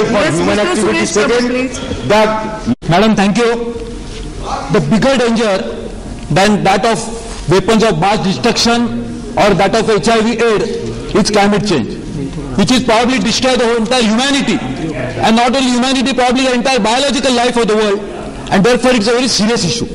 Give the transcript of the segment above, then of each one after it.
for human activities taken. Madam, thank you. The bigger danger than that of weapons of mass destruction or that of HIV/AIDS is climate change, which is probably destroy the whole entire humanity, and not only humanity, probably the entire biological life of the world, and therefore it's a very serious issue.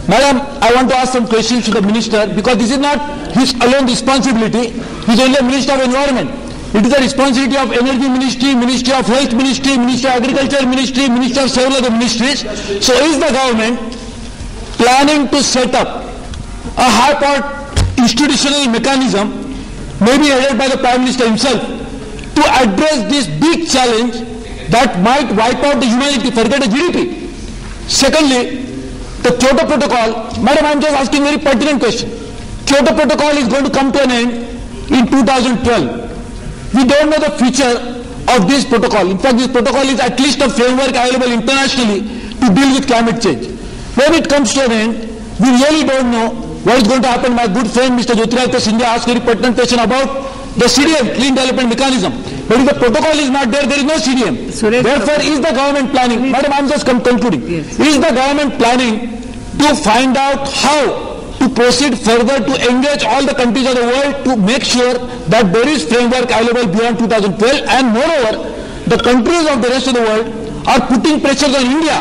Madam, I want to ask some questions to the Minister, because this is not his alone responsibility. He is only a Minister of Environment. It is the responsibility of Energy Ministry, Ministry of Health Ministry, Ministry of Agriculture Ministry, Ministry of several other ministries. So is the government planning to set up a high-powered institutional mechanism, maybe headed by the Prime Minister himself, to address this big challenge that might wipe out the humanity, forget the GDP? Secondly, the Kyoto Protocol, Madam, I am just asking a very pertinent question. Kyoto Protocol is going to come to an end in 2012. We don't know the future of this protocol. In fact, this protocol is at least a framework available internationally to deal with climate change. When it comes to an end, we really don't know what is going to happen. My good friend Mr. Jyotiraditya Scindia asked a very pertinent question about the CDM, Clean Development Mechanism. But if the protocol is not there, there is no CDM. Therefore, is the government planning, Madam, I am just concluding, is the government planning to find out how to proceed further to engage all the countries of the world to make sure that there is framework available beyond 2012, and moreover, the countries of the rest of the world are putting pressures on India,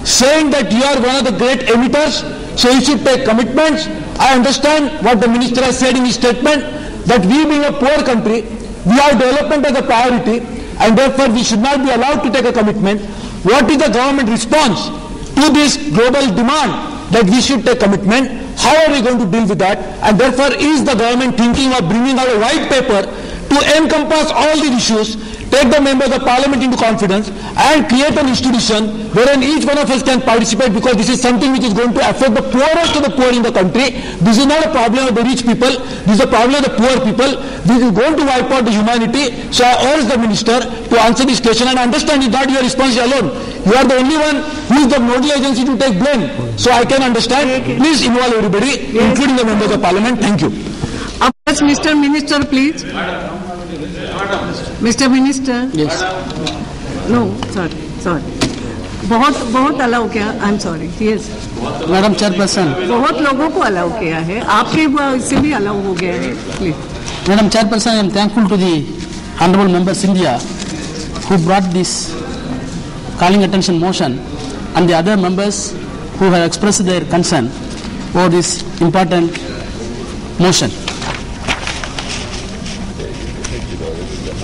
saying that you are one of the great emitters, so you should take commitments. I understand what the Minister has said in his statement, that we being a poor country, we have development as a priority, and therefore we should not be allowed to take a commitment. What is the government response to this global demand that we should take commitment? How are we going to deal with that? And therefore, is the government thinking of bringing out a white paper to encompass all these issues, take the members of parliament into confidence, and create an institution wherein each one of us can participate, because this is something which is going to affect the poorest of the poor in the country. This is not a problem of the rich people, this is a problem of the poor people. This is going to wipe out the humanity. So I urge the Minister to answer this question, and understand it's not your responsibility alone. You are the only one who is the nodal agency to take blame. So I can understand. Please involve everybody, including the members of parliament. Thank you. Yes, Mr. Minister, please. Mr. Minister. Yes. No, sorry. बहुत allow किया. I am sorry. Yes madam chairperson. बहुत लोगों को allow किया है, आपके इससे भी अलाउ हो गया है. Please. Madam Chairperson, I am thankful to the Honorable Members India who brought this calling attention motion, and the other members who have expressed their concern over this important motion.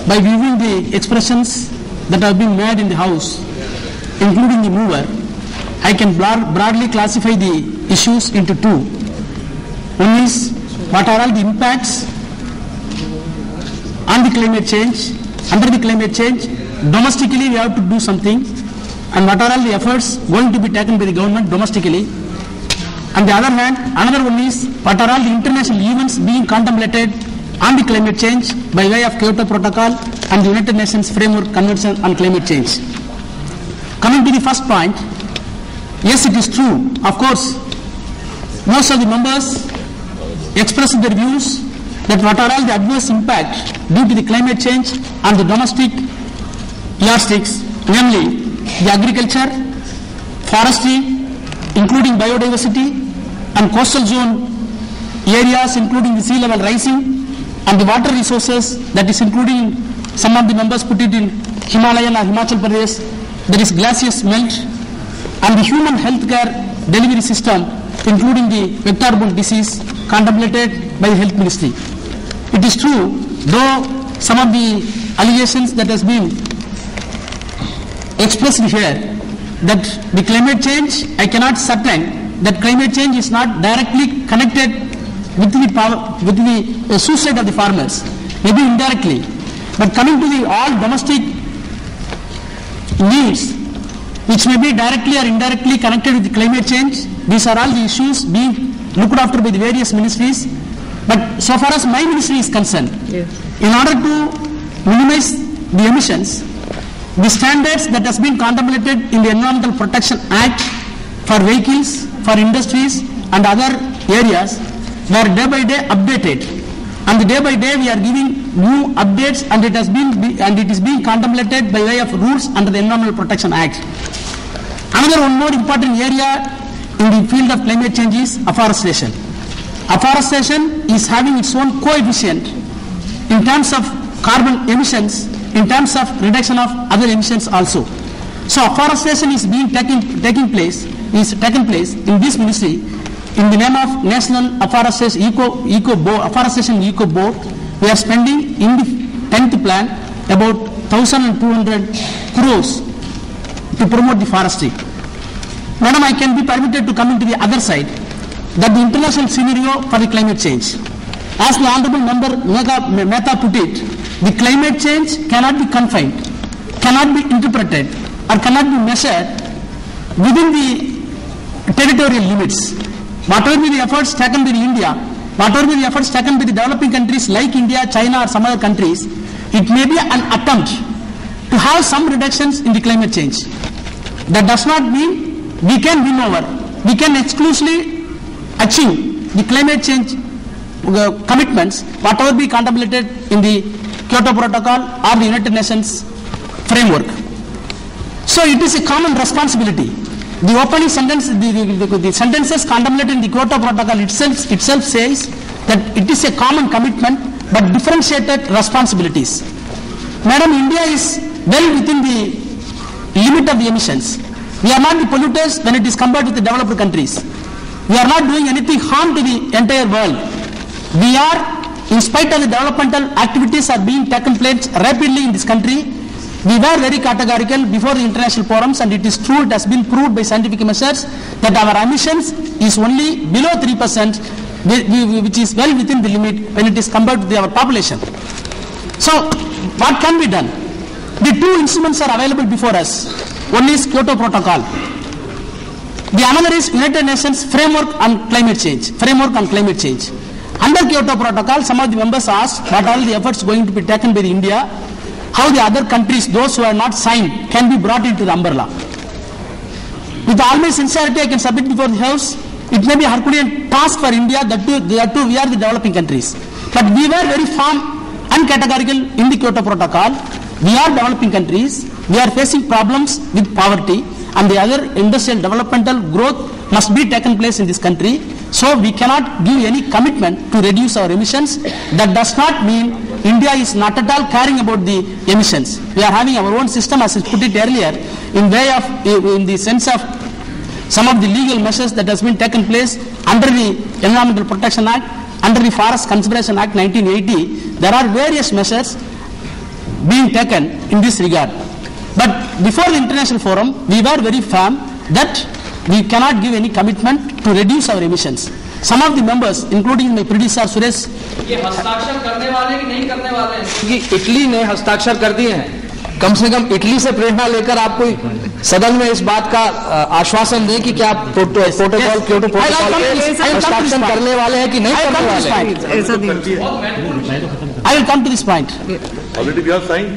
By viewing the expressions that have been made in the House, including the mover, I can broadly classify the issues into two. One is, what are all the impacts on the climate change, under the climate change? Domestically we have to do something, and what are all the efforts going to be taken by the government domestically? On the other hand, another one is, what are all the international events being contemplated on the climate change by way of Kyoto Protocol and the United Nations Framework Convention on Climate Change. Coming to the first point, yes, it is true. Of course, most of the members expressed their views that what are all the adverse impact due to the climate change on the domestic yardsticks, namely the agriculture, forestry, including biodiversity, and coastal zone areas, including the sea level rising, and the water resources, that is including, some of the members put it in Himalayan or Himachal Pradesh, there is glaciers melt, and the human healthcare delivery system, including the vector-borne disease contemplated by the Health Ministry. It is true, though some of the allegations that has been expressed here, that the climate change, I cannot certain that climate change is not directly connected with the suicide of the farmers, maybe indirectly. But coming to the all domestic needs, which may be directly or indirectly connected with the climate change, these are all the issues being looked after by the various ministries. But so far as my ministry is concerned, in order to minimize the emissions, the standards that has been contemplated in the Environmental Protection Act for vehicles, for industries and other areas were day by day updated, and day by day we are giving new updates, and it is being contemplated by way of rules under the Environmental Protection Act. Another one more important area in the field of climate change is afforestation. Afforestation is having its own coefficient in terms of carbon emissions, in terms of reduction of other emissions also. So afforestation is being taken place in this ministry in the name of National Afforestation Eco Board. We are spending in the 10th plan about 1,200 crores to promote the forestry. Madam, I can be permitted to come into the other side, that the international scenario for the climate change. As the Honorable Member Mehta put it, the climate change cannot be confined, cannot be interpreted, or cannot be measured within the territorial limits. Whatever be the efforts taken by India, whatever be the efforts taken by the developing countries like India, China, or some other countries, it may be an attempt to have some reductions in the climate change. That does not mean we can win over. We can exclusively achieve the climate change commitments, whatever be contemplated in the Kyoto Protocol or the United Nations framework. So it is a common responsibility. The opening sentence, the sentences contemplated in the Kyoto Protocol itself says that it is a common commitment but differentiated responsibilities. Madam, India is well within the limit of the emissions. We are not the polluters when it is compared with the developed countries. We are not doing anything harm to the entire world. We are, in spite of the developmental activities are being taken place rapidly in this country, we were very categorical before the international forums, and it is true, it has been proved by scientific measures that our emissions is only below 3%, which is well within the limit when it is compared to our population. So, what can be done? The two instruments are available before us. One is Kyoto Protocol. The another is United Nations Framework on Climate Change. Under Kyoto Protocol, some of the members asked what are the efforts going to be taken by India, how the other countries, those who are not signed, can be brought into the umbrella. With all my sincerity, I can submit before the House, it may be a Herculean task for India, that too we are the developing countries. But we were very firm and categorical in the Kyoto Protocol. We are developing countries, we are facing problems with poverty, and the other industrial developmental growth must be taken place in this country. So we cannot give any commitment to reduce our emissions. That does not mean India is not at all caring about the emissions. We are having our own system, as I put it earlier, in the sense of some of the legal measures that has been taken place under the Environmental Protection Act, under the Forest Conservation Act 1980. There are various measures being taken in this regard. But before the international forum, we were very firm that we cannot give any commitment to reduce our emissions. Some of the members, including my predecessor Suresh, ये हस्ताक्षर करने वाले कि नहीं करने वाले हैं? क्योंकि इटली ने हस्ताक्षर कर दिए हैं। कम से कम इटली से प्रेरणा लेकर आप कोई सदन में इस बात का आश्वासन दें कि क्या प्रोटोकॉल क्योटो प्रोटोकॉल के हस्ताक्षर करने वाले हैं कि नहीं करने वाले हैं? I will come to this point. Already we have signed.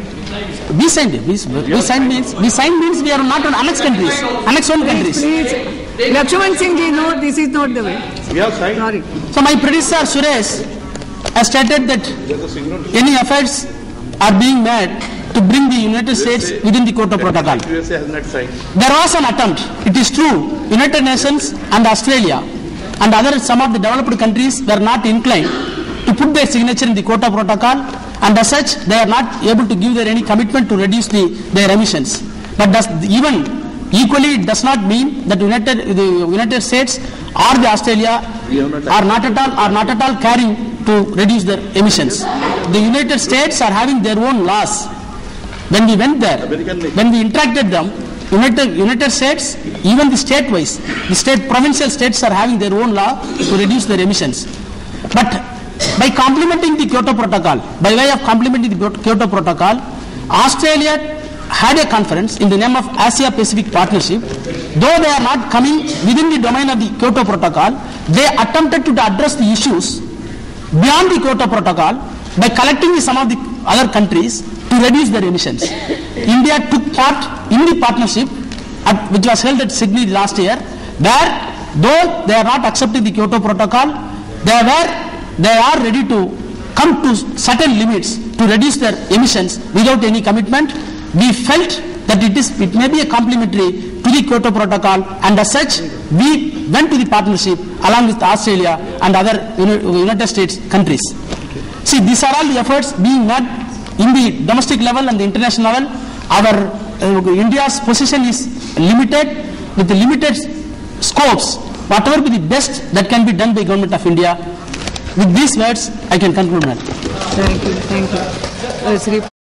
We signed it. We signed means we are not on annexed countries, annexed own countries. Please, Lakshman Singh ji, no, this is not the way. We have signed. Sorry. So my predecessor Suresh has stated that any efforts are being made to bring the United States within the Kyoto Protocol. USA has not signed. There was an attempt. It is true. United Nations and Australia and some of the developed countries were not inclined to put their signature in the Kyoto Protocol, and as such they are not able to give any commitment to reduce their emissions. But equally it does not mean that the United States or the Australia are not at all caring to reduce their emissions. The United States are having their own laws. When we went there, when we interacted them, United States, even the state-wise, provincial states are having their own law to reduce their emissions. But by complementing the Kyoto Protocol, by way of complementing the Kyoto Protocol, Australia had a conference in the name of Asia-Pacific Partnership. Though they are not coming within the domain of the Kyoto Protocol, they attempted to address the issues beyond the Kyoto Protocol by collecting some of the other countries to reduce their emissions. India took part in the partnership which was held at Sydney last year, where though they are not accepting the Kyoto Protocol, they are ready to come to certain limits to reduce their emissions without any commitment, we felt that it may be a complementary to the Kyoto Protocol, and as such, we went to the partnership along with Australia and other United States countries. See, these are all the efforts being made in the domestic level and the international level. Our India's position is limited with the limited scopes. Whatever be the best that can be done by Government of India. With these words, I can conclude, madam. Thank you.